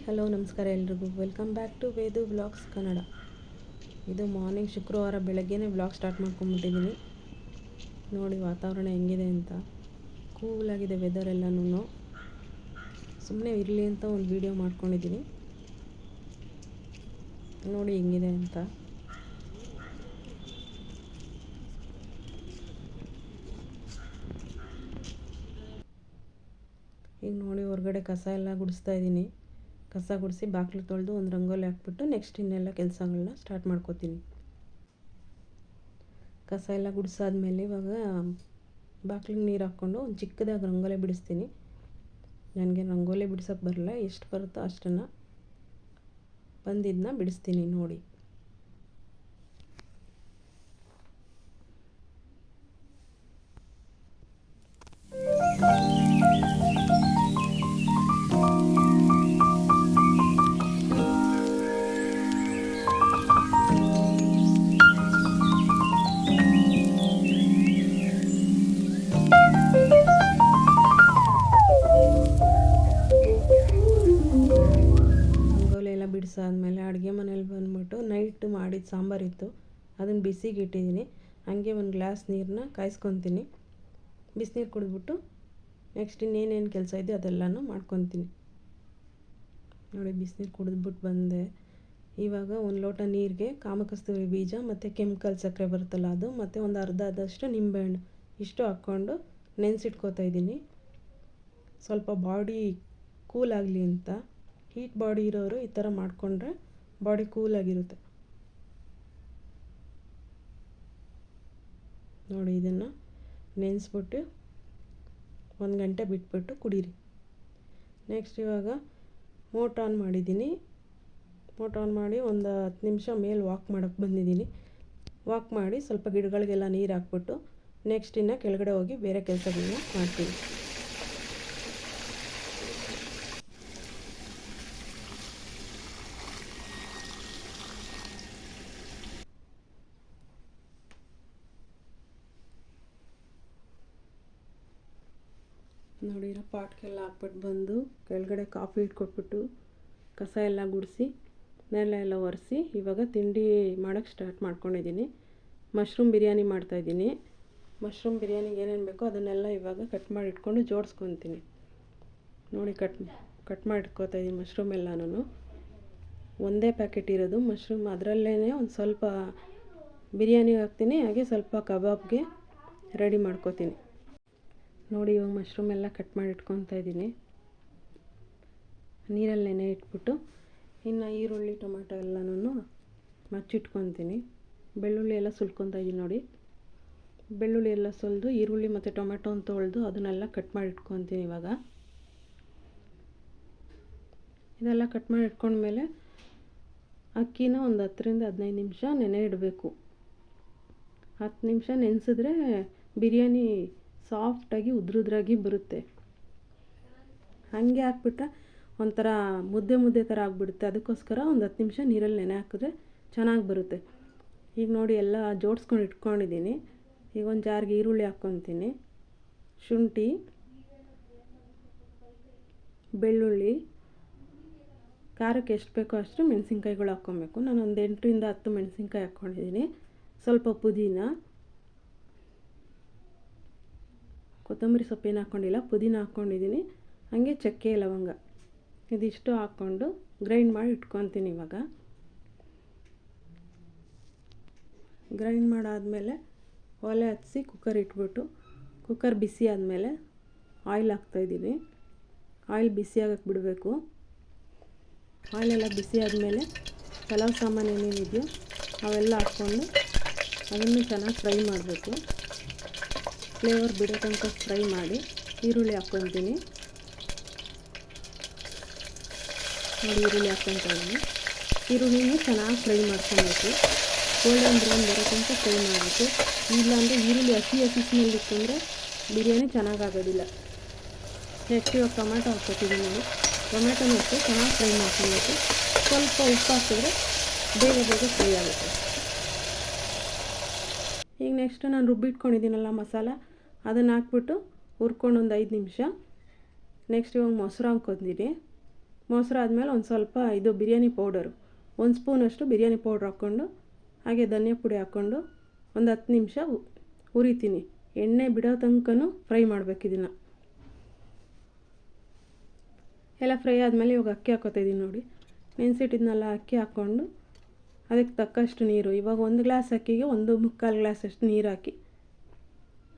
Hello ನಮಸ್ಕಾರ ಎಲ್ರಿಗೂ. Welcome back to Vedu vlogs Kannada. ಇದು ಮಾರ್ನಿಂಗ್ ಶುಕ್ರವಾರ ಬೆಳಗ್ಗೆನೇ ವ್ಲಾಗ್ ಸ್ಟಾರ್ಟ್ ಮಾಡ್ಕೊಂಬಿಟ್ಟಿದ್ದೀನಿ. ನೋಡಿ ವಾತಾವರಣ ಹೆಂಗಿದೆ ಅಂತ. ಕೂಲಾಗಿದೆ ವೆದರ್ ಎಲ್ಲನೂ. ಸುಮ್ಮನೆ ಇರಲಿ ಅಂತ ಒಂದು ವಿಡಿಯೋ ಮಾಡ್ಕೊಂಡಿದ್ದೀನಿ. ನೋಡಿ ಹೆಂಗಿದೆ ಅಂತ. ಈಗ ನೋಡಿ ಹೊರಗಡೆ ಕಸ ಎಲ್ಲ ಗುಡಿಸ್ತಾ ಇದ್ದೀನಿ. ಕಸ ಗುಡಿಸಿ ಬಾಗಿಲು ತೊಳೆದು ಒಂದು ರಂಗೋಲಿ ಹಾಕ್ಬಿಟ್ಟು ನೆಕ್ಸ್ಟ್ ಇನ್ನೆಲ್ಲ ಕೆಲಸಗಳನ್ನ ಸ್ಟಾರ್ಟ್ ಮಾಡ್ಕೋತೀನಿ. ಕಸ ಎಲ್ಲ ಗುಡಿಸಾದ್ಮೇಲೆ ಇವಾಗ ಬಾಗಿಲಿಗೆ ನೀರು ಹಾಕ್ಕೊಂಡು ಒಂದು ಚಿಕ್ಕದಾಗಿ ರಂಗೋಲಿ ಬಿಡಿಸ್ತೀನಿ. ನನಗೆ ರಂಗೋಲಿ ಬಿಡ್ಸೋಕ್ಕೆ ಬರಲ್ಲ, ಎಷ್ಟು ಬರುತ್ತೋ ಅಷ್ಟನ್ನು ಬಂದಿದ್ದನ್ನ ಬಿಡಿಸ್ತೀನಿ ನೋಡಿ. ಬಿಡಿಸಾದ್ಮೇಲೆ ಅಡುಗೆ ಮನೇಲಿ ಬಂದ್ಬಿಟ್ಟು ನೈಟ್ ಮಾಡಿದ ಸಾಂಬಾರಿತ್ತು, ಅದನ್ನು ಬಿಸಿಗೆ ಇಟ್ಟಿದ್ದೀನಿ. ಹಾಗೆ ಒಂದು ಗ್ಲಾಸ್ ನೀರನ್ನ ಕಾಯಿಸ್ಕೊತೀನಿ. ಬಿಸಿನೀರು ಕುಡಿದ್ಬಿಟ್ಟು ನೆಕ್ಸ್ಟ್ ಇನ್ನೇನೇನು ಕೆಲಸ ಇದೆ ಅದೆಲ್ಲನೂ ಮಾಡ್ಕೊತೀನಿ. ನೋಡಿ ಬಿಸಿನೀರು ಕುಡಿದ್ಬಿಟ್ಟು ಬಂದೆ. ಇವಾಗ ಒಂದು ಲೋಟ ನೀರಿಗೆ ಕಾಮಕಸ್ತೂರಿ ಬೀಜ ಮತ್ತು ಕೆಂಪು ಸಕ್ಕರೆ ಬರುತ್ತಲ್ಲ ಅದು, ಮತ್ತು ಒಂದು ಅರ್ಧದಷ್ಟು ನಿಂಬೆಹಣ್ಣು ಇಷ್ಟು ಹಾಕ್ಕೊಂಡು ನೆನೆಸಿಟ್ಕೋತಾ ಇದ್ದೀನಿ. ಸ್ವಲ್ಪ ಬಾಡಿ ಕೂಲ್ ಆಗಲಿ ಅಂತ. ಹೀಟ್ ಬಾಡಿ ಇರೋರು ಈ ಥರ ಮಾಡಿಕೊಂಡ್ರೆ ಬಾಡಿ ಕೂಲಾಗಿರುತ್ತೆ. ನೋಡಿ ಇದನ್ನು ನೆನೆಸ್ಬಿಟ್ಟು 1 ಗಂಟೆ ಬಿಟ್ಬಿಟ್ಟು ಕುಡೀರಿ. ನೆಕ್ಸ್ಟ್ ಇವಾಗ ಮೋಟ್ರ್ ಆನ್ ಮಾಡಿದ್ದೀನಿ. ಮೋಟ್ರ್ ಆನ್ ಮಾಡಿ ಒಂದು 10 ನಿಮಿಷ ಮೇಲೆ ವಾಕ್ ಮಾಡೋಕ್ಕೆ ಬಂದಿದ್ದೀನಿ. ವಾಕ್ ಮಾಡಿ ಸ್ವಲ್ಪ ಗಿಡಗಳಿಗೆಲ್ಲ ನೀರು ಹಾಕ್ಬಿಟ್ಟು ನೆಕ್ಸ್ಟ್ ಇನ್ನು ಕೆಳಗಡೆ ಹೋಗಿ ಬೇರೆ ಕೆಲಸಗಳನ್ನ ಮಾಡ್ತೀನಿ. ನೋಡಿ ಪಾಟ್ಗೆಲ್ಲ ಹಾಕ್ಬಿಟ್ಟು ಬಂದು ಕೆಳಗಡೆ ಕಾಫಿ ಇಟ್ಕೊಟ್ಬಿಟ್ಟು ಕಸ ಎಲ್ಲ ಗುಡಿಸಿ ನೆಲ ಒರೆಸಿ ಇವಾಗ ತಿಂಡಿ ಮಾಡೋಕ್ಕೆ ಸ್ಟಾರ್ಟ್ ಮಾಡ್ಕೊಂಡಿದ್ದೀನಿ. ಮಶ್ರೂಮ್ ಬಿರಿಯಾನಿ ಮಾಡ್ತಾಯಿದ್ದೀನಿ. ಮಶ್ರೂಮ್ ಬಿರಿಯಾನಿಗೆ ಏನೇನು ಬೇಕೋ ಅದನ್ನೆಲ್ಲ ಇವಾಗ ಕಟ್ ಮಾಡಿ ಇಟ್ಕೊಂಡು ಜೋಡಿಸ್ಕೊತೀನಿ. ನೋಡಿ ಕಟ್ ಮಾಡಿ ಇಟ್ಕೊತಾಯಿದ್ದೀನಿ ಮಶ್ರೂಮ್ ಎಲ್ಲನೂ. ಒಂದೇ ಪ್ಯಾಕೆಟ್ ಇರೋದು ಮಶ್ರೂಮ್, ಅದರಲ್ಲೇ ಒಂದು ಸ್ವಲ್ಪ ಬಿರಿಯಾನಿಗೆ ಹಾಕ್ತೀನಿ, ಹಾಗೆ ಸ್ವಲ್ಪ ಕಬಾಬ್ಗೆ ರೆಡಿ ಮಾಡ್ಕೋತೀನಿ. ನೋಡಿ ಇವಾಗ ಮಶ್ರೂಮ್ ಎಲ್ಲ ಕಟ್ ಮಾಡಿ ಇಟ್ಕೊತಾ ಇದ್ದೀನಿ. ನೀರಲ್ಲಿ ನೆನೆ ಇಟ್ಬಿಟ್ಟು ಇನ್ನು ಈರುಳ್ಳಿ ಟೊಮೆಟೊ ಎಲ್ಲನೂ ಮಚ್ಚಿಟ್ಕೊತೀನಿ. ಬೆಳ್ಳುಳ್ಳಿ ಎಲ್ಲ ಸುಲ್ಕೊತಾ ಇದ್ದೀನಿ. ನೋಡಿ ಬೆಳ್ಳುಳ್ಳಿ ಎಲ್ಲ ಸುಲಿದು ಈರುಳ್ಳಿ ಮತ್ತು ಟೊಮೆಟೊ ತೊಳೆದು ಅದನ್ನೆಲ್ಲ ಕಟ್ ಮಾಡಿ ಇಟ್ಕೊತೀನಿ. ಇವಾಗ ಇದೆಲ್ಲ ಕಟ್ ಮಾಡಿ ಇಟ್ಕೊಂಡ್ಮೇಲೆ ಅಕ್ಕಿನ ಒಂದು 10ರಿಂದ 15 ನಿಮಿಷ ನೆನೆ ಇಡಬೇಕು. 10 ನಿಮಿಷ ನೆನೆಸಿದ್ರೆ ಬಿರಿಯಾನಿ ಸಾಫ್ಟಾಗಿ ಉದ್ರುದ್ರಾಗಿ ಬರುತ್ತೆ. ಹಾಗೆ ಹಾಕ್ಬಿಟ್ರೆ ಒಂಥರ ಮುದ್ದೆ ಥರ ಆಗಿಬಿಡುತ್ತೆ. ಅದಕ್ಕೋಸ್ಕರ ಒಂದು 10 ನಿಮಿಷ ನೀರಲ್ಲಿ ನೆನೆ ಹಾಕಿದ್ರೆ ಚೆನ್ನಾಗಿ ಬರುತ್ತೆ. ಈಗ ನೋಡಿ ಎಲ್ಲ ಜೋಡಿಸ್ಕೊಂಡು ಇಟ್ಕೊಂಡಿದ್ದೀನಿ. ಈಗ ಒಂದು ಜಾರ್ಗೆ ಈರುಳ್ಳಿ ಹಾಕ್ಕೊತೀನಿ, ಶುಂಠಿ, ಬೆಳ್ಳುಳ್ಳಿ, ಖಾರಕ್ಕೆ ಎಷ್ಟು ಬೇಕೋ ಅಷ್ಟು ಮೆಣಸಿನ್ಕಾಯಿಗಳು ಹಾಕ್ಕೊಬೇಕು. ನಾನು ಒಂದು 8ರಿಂದ 10 ಮೆಣಸಿನ್ಕಾಯಿ ಹಾಕ್ಕೊಂಡಿದ್ದೀನಿ. ಸ್ವಲ್ಪ ಪುದೀನ, ಕೊತ್ತಂಬರಿ ಸೊಪ್ಪೇನು ಹಾಕ್ಕೊಂಡಿಲ್ಲ, ಪುದೀನ ಹಾಕ್ಕೊಂಡಿದ್ದೀನಿ. ಹಾಗೆ ಚಕ್ಕೆ ಲವಂಗ ಇದಿಷ್ಟು ಹಾಕ್ಕೊಂಡು ಗ್ರೈಂಡ್ ಮಾಡಿ ಇಟ್ಕೊತೀನಿ. ಇವಾಗ ಗ್ರೈಂಡ್ ಮಾಡಾದಮೇಲೆ ಒಲೆ ಹಚ್ಚಿ ಕುಕ್ಕರ್ ಇಟ್ಬಿಟ್ಟು ಕುಕ್ಕರ್ ಬಿಸಿ ಆದಮೇಲೆ ಆಯಿಲ್ ಹಾಕ್ತಾಯಿದ್ದೀನಿ. ಆಯಿಲ್ ಬಿಸಿ ಆಗಕ್ಕೆ ಬಿಡಬೇಕು. ಆಯಿಲೆಲ್ಲ ಬಿಸಿ ಆದಮೇಲೆ ಪಲಾವ್ ಸಾಮಾನು ಏನೇನಿದೆಯೋ ಅವೆಲ್ಲ ಹಾಕ್ಕೊಂಡು ಅದನ್ನು ಚೆನ್ನಾಗಿ ಫ್ರೈ ಮಾಡಬೇಕು. ಫ್ಲೇವರ್ ಬಿಡೋ ತನಕ ಫ್ರೈ ಮಾಡಿ ಈರುಳ್ಳಿ ಹಾಕ್ಕೊತೀನಿ. ನೋಡಿ ಈರುಳ್ಳಿ ಹಾಕ್ಕೊತಾ ಇದ್ದೀನಿ. ಈರುಳ್ಳಿನೂ ಚೆನ್ನಾಗಿ ಫ್ರೈ ಮಾಡ್ಕೊಬೇಕು. ಗೋಲ್ಡನ್ ಬ್ರೌನ್ ಬರೋ ತನಕ ಫ್ರೈ ಮಾಡಬೇಕು. ಇಲ್ಲಾಂದರೆ ಈರುಳ್ಳಿ ಹಸಿ ಸ್ಮೆಲ್ ಇತ್ತಂದರೆ ಬಿರಿಯಾನಿ ಚೆನ್ನಾಗಾಗೋದಿಲ್ಲ. ನೆಕ್ಸ್ಟ್ ಇವಾಗ ಟೊಮೆಟೊ ಹಾಕ್ಕೊತಿದ್ದೀನಿ. ನೋಡಿ ಟೊಮೆಟೊನೂ ಅಷ್ಟೇ ಚೆನ್ನಾಗಿ ಫ್ರೈ ಮಾಡ್ಕೊಬೇಕು. ಸ್ವಲ್ಪ ಉಪ್ಪು ಹಾಕಿದ್ರೆ ಬೇಗ ಫ್ರೈ ಆಗುತ್ತೆ. ಈಗ ನೆಕ್ಸ್ಟ್ ನಾನು ರುಬ್ಬಿಟ್ಕೊಂಡಿದ್ದೀನಲ್ಲ ಮಸಾಲ, ಅದನ್ನು ಹಾಕ್ಬಿಟ್ಟು ಹುರ್ಕೊಂಡು ಒಂದು 5 ನಿಮಿಷ. ನೆಕ್ಸ್ಟ್ ಇವಾಗ ಮೊಸರು ಹಾಕ್ಕೊತೀನಿ. ಮೊಸರು ಆದಮೇಲೆ ಒಂದು ಸ್ವಲ್ಪ ಇದು ಬಿರಿಯಾನಿ ಪೌಡರು, 1 ಸ್ಪೂನಷ್ಟು ಬಿರಿಯಾನಿ ಪೌಡ್ರ್ ಹಾಕ್ಕೊಂಡು, ಹಾಗೆ ಧನಿಯಾ ಪುಡಿ ಹಾಕ್ಕೊಂಡು ಒಂದು 10 ನಿಮಿಷ ಹುರಿತೀನಿ. ಎಣ್ಣೆ ಬಿಡೋ ತನಕನೂ ಫ್ರೈ ಮಾಡಬೇಕು ಇದನ್ನು. ಎಲ್ಲ ಫ್ರೈ ಆದಮೇಲೆ ಇವಾಗ ಅಕ್ಕಿ ಹಾಕ್ಕೊತಾಯಿದ್ದೀನಿ ನೋಡಿ. ನೆನೆಸಿಟ್ಟಿದ್ನೆಲ್ಲ ಅಕ್ಕಿ ಹಾಕ್ಕೊಂಡು ಅದಕ್ಕೆ ತಕ್ಕಷ್ಟು ನೀರು. ಇವಾಗ 1 ಗ್ಲಾಸ್ ಅಕ್ಕಿಗೆ 1.25 ಗ್ಲಾಸಷ್ಟು ನೀರು ಹಾಕಿ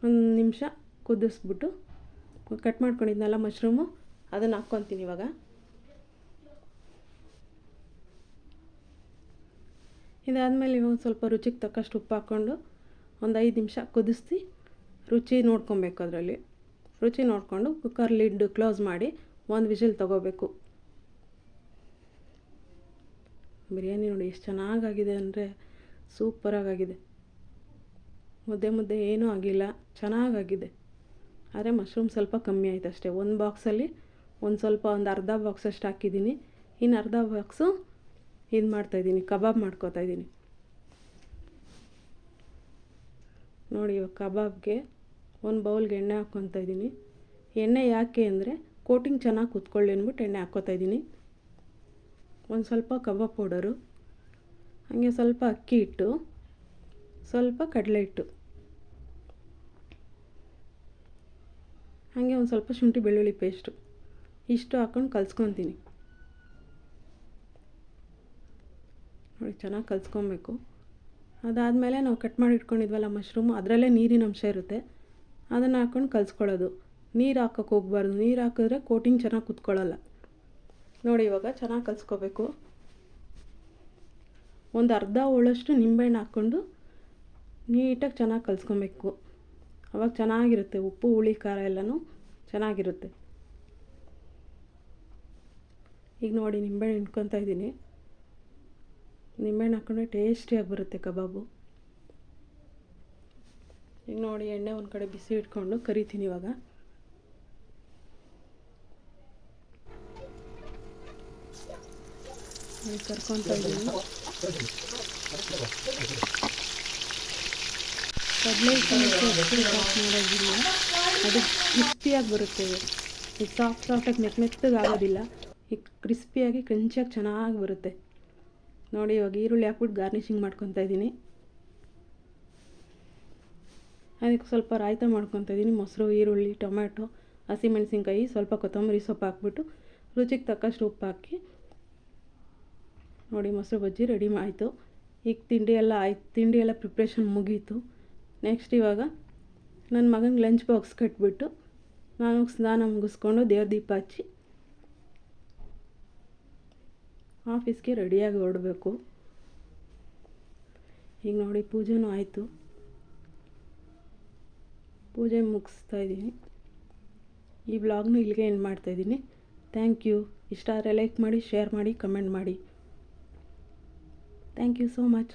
1 ನಿಮಿಷ ಕುದಿಸ್ಬಿಟ್ಟು ಕಟ್ ಮಾಡ್ಕೊಂಡಿದ್ನಲ್ಲ ಮಶ್ರೂಮು ಅದನ್ನು ಹಾಕ್ಕೊತೀನಿ ಇವಾಗ. ಇದಾದಮೇಲೆ ಇವಾಗ ಸ್ವಲ್ಪ ರುಚಿಗೆ ತಕ್ಕಷ್ಟು ಉಪ್ಪು ಹಾಕ್ಕೊಂಡು ಒಂದು 5 ನಿಮಿಷ ಕುದಿಸಿ ರುಚಿ ನೋಡ್ಕೊಬೇಕು. ಅದರಲ್ಲಿ ರುಚಿ ನೋಡಿಕೊಂಡು ಕುಕ್ಕರ್ ಲಿಡ್ ಕ್ಲೋಸ್ ಮಾಡಿ 1 ವಿಷಲ್ ತೊಗೋಬೇಕು. ಬಿರಿಯಾನಿ ನೋಡಿ ಎಷ್ಟು ಚೆನ್ನಾಗಾಗಿದೆ ಅಂದರೆ ಸೂಪರಾಗಿದೆ. ಮುದ್ದೆ ಏನೂ ಆಗಿಲ್ಲ, ಚೆನ್ನಾಗಾಗಿದೆ. ಆದರೆ ಮಶ್ರೂಮ್ ಸ್ವಲ್ಪ ಕಮ್ಮಿ ಆಯ್ತು ಅಷ್ಟೇ. 1 ಬಾಕ್ಸಲ್ಲಿ ಒಂದು ಅರ್ಧ ಬಾಕ್ಸಷ್ಟು ಹಾಕಿದ್ದೀನಿ. ಇನ್ನು ಅರ್ಧ ಬಾಕ್ಸು ಇದು ಮಾಡ್ತಾಯಿದ್ದೀನಿ, ಕಬಾಬ್ ಮಾಡ್ಕೊತಾಯಿದ್ದೀನಿ ನೋಡಿ. ಇವಾಗ ಕಬಾಬ್ಗೆ 1 ಬೌಲ್ಗೆ ಎಣ್ಣೆ ಹಾಕ್ಕೊತಾಯಿದ್ದೀನಿ. ಎಣ್ಣೆ ಯಾಕೆ ಅಂದರೆ ಕೋಟಿಂಗ್ ಚೆನ್ನಾಗಿ ಕುತ್ಕೊಳ್ಳಿ ಅಂದ್ಬಿಟ್ಟು ಎಣ್ಣೆ ಹಾಕ್ಕೊತಾಯಿದ್ದೀನಿ. ಒಂದು ಸ್ವಲ್ಪ ಕಬಾಬ್ ಪೌಡರು, ಹಾಗೆ ಸ್ವಲ್ಪ ಅಕ್ಕಿ ಹಿಟ್ಟು, ಸ್ವಲ್ಪ ಕಡಲೆ ಹಿಟ್ಟು, ಹಾಗೆ ಒಂದು ಸ್ವಲ್ಪ ಶುಂಠಿ ಬೆಳ್ಳುಳ್ಳಿ ಪೇಸ್ಟು, ಇಷ್ಟು ಹಾಕ್ಕೊಂಡು ಕಲಿಸ್ಕೊತೀನಿ ನೋಡಿ. ಚೆನ್ನಾಗಿ ಕಲಿಸ್ಕೊಬೇಕು. ಅದಾದಮೇಲೆ ನಾವು ಕಟ್ ಮಾಡಿ ಇಟ್ಕೊಂಡಿದ್ವಲ್ಲ ಮಶ್ರೂಮು, ಅದರಲ್ಲೇ ನೀರಿನ ಅಂಶ ಇರುತ್ತೆ, ಅದನ್ನು ಹಾಕ್ಕೊಂಡು ಕಲಿಸ್ಕೊಳ್ಳೋದು. ನೀರು ಹಾಕೋಕ್ಕೆ ಹೋಗ್ಬಾರ್ದು, ನೀರು ಹಾಕಿದ್ರೆ ಕೋಟಿಂಗ್ ಚೆನ್ನಾಗಿ ಕುತ್ಕೊಳ್ಳಲ್ಲ ನೋಡಿ. ಇವಾಗ ಚೆನ್ನಾಗಿ ಕಲಿಸ್ಕೋಬೇಕು. ಒಂದು ಅರ್ಧ ಹೋಳಷ್ಟು ನಿಂಬೆಹಣ್ಣು ಹಾಕ್ಕೊಂಡು ನೀಟಾಗಿ ಚೆನ್ನಾಗಿ ಕಲಿಸ್ಕೊಬೇಕು. ಅವಾಗ ಚೆನ್ನಾಗಿರುತ್ತೆ. ಉಪ್ಪು ಹುಳಿ ಖಾರ ಎಲ್ಲನೂ ಚೆನ್ನಾಗಿರುತ್ತೆ. ಈಗ ನೋಡಿ ನಿಂಬೆಹಣ್ಣು ಹಿಂಡ್ಕೊತಾ ಇದ್ದೀನಿ. ನಿಂಬೆಹಣ್ಣು ಹಾಕ್ಕೊಂಡ್ರೆ ಟೇಸ್ಟಿಯಾಗಿ ಬರುತ್ತೆ ಕಬಾಬು. ಈಗ ನೋಡಿ ಎಣ್ಣೆ ಒಂದು ಕಡೆ ಬಿಸಿ ಇಟ್ಕೊಂಡು ಕರಿತೀನಿ ಇವಾಗ. ಕರ್ಕೊತಾ ಇದ್ದೀನಿ. ಕಡಲೆ ಮಾಡೋದಿಲ್ಲ, ಅದು ಕ್ರಿಸ್ಪಿಯಾಗಿ ಬರುತ್ತೆ. ಈಗ ಸಾಫ್ಟಾಗಿ ಮೆತ್ತಗೆ ಆಗೋದಿಲ್ಲ. ಈಗ ಕ್ರಿಸ್ಪಿಯಾಗಿ ಕ್ರಂಚಿಯಾಗಿ ಚೆನ್ನಾಗಿ ಬರುತ್ತೆ ನೋಡಿ. ಇವಾಗ ಈರುಳ್ಳಿ ಹಾಕ್ಬಿಟ್ಟು ಗಾರ್ನಿಷಿಂಗ್ ಮಾಡ್ಕೊತಾ ಇದ್ದೀನಿ. ಅದಕ್ಕೆ ಸ್ವಲ್ಪ ರಾಯ್ತ ಮಾಡ್ಕೊತಾ ಇದ್ದೀನಿ. ಮೊಸರು, ಈರುಳ್ಳಿ, ಟೊಮ್ಯಾಟೊ, ಹಸಿಮೆಣಸಿನ್ಕಾಯಿ, ಸ್ವಲ್ಪ ಕೊತ್ತಂಬರಿ ಸೊಪ್ಪು ಹಾಕ್ಬಿಟ್ಟು ರುಚಿಗೆ ತಕ್ಕಷ್ಟು ಉಪ್ಪು ಹಾಕಿ ನೋಡಿ. ಮೊಸರು ಬಜ್ಜಿ ರೆಡಿ ಆಯಿತು. ಈಗ ತಿಂಡಿ ಎಲ್ಲ ಪ್ರಿಪ್ರೇಷನ್ ಮುಗೀತು. ನೆಕ್ಸ್ಟ್ ಇವಾಗ ನನ್ನ ಮಗನಿಗೆ ಲಂಚ್ ಬಾಕ್ಸ್ ಕಟ್ಬಿಟ್ಟು ನಾನು ಸ್ನಾನ ಮುಗಿಸ್ಕೊಂಡು ದೇವ್ರ ದೀಪ ಹಚ್ಚಿ ಆಫೀಸ್ಗೆ ರೆಡಿಯಾಗಿ ಹೊರಡಬೇಕು. ಈಗ ನೋಡಿ ಪೂಜೆನೂ ಆಯಿತು. ಪೂಜೆ ಮುಗಿಸ್ತಾ ಇದ್ದೀನಿ. ಈ ವ್ಲಾಗ್ನು ಇಲ್ಲಿಗೆ ಎಂಡ್ ಮಾಡ್ತಾಯಿದ್ದೀನಿ. Thank you. ಇಷ್ಟ ಆದರೆ ಲೈಕ್ ಮಾಡಿ, ಶೇರ್ ಮಾಡಿ, ಕಮೆಂಟ್ ಮಾಡಿ. Thank you so much.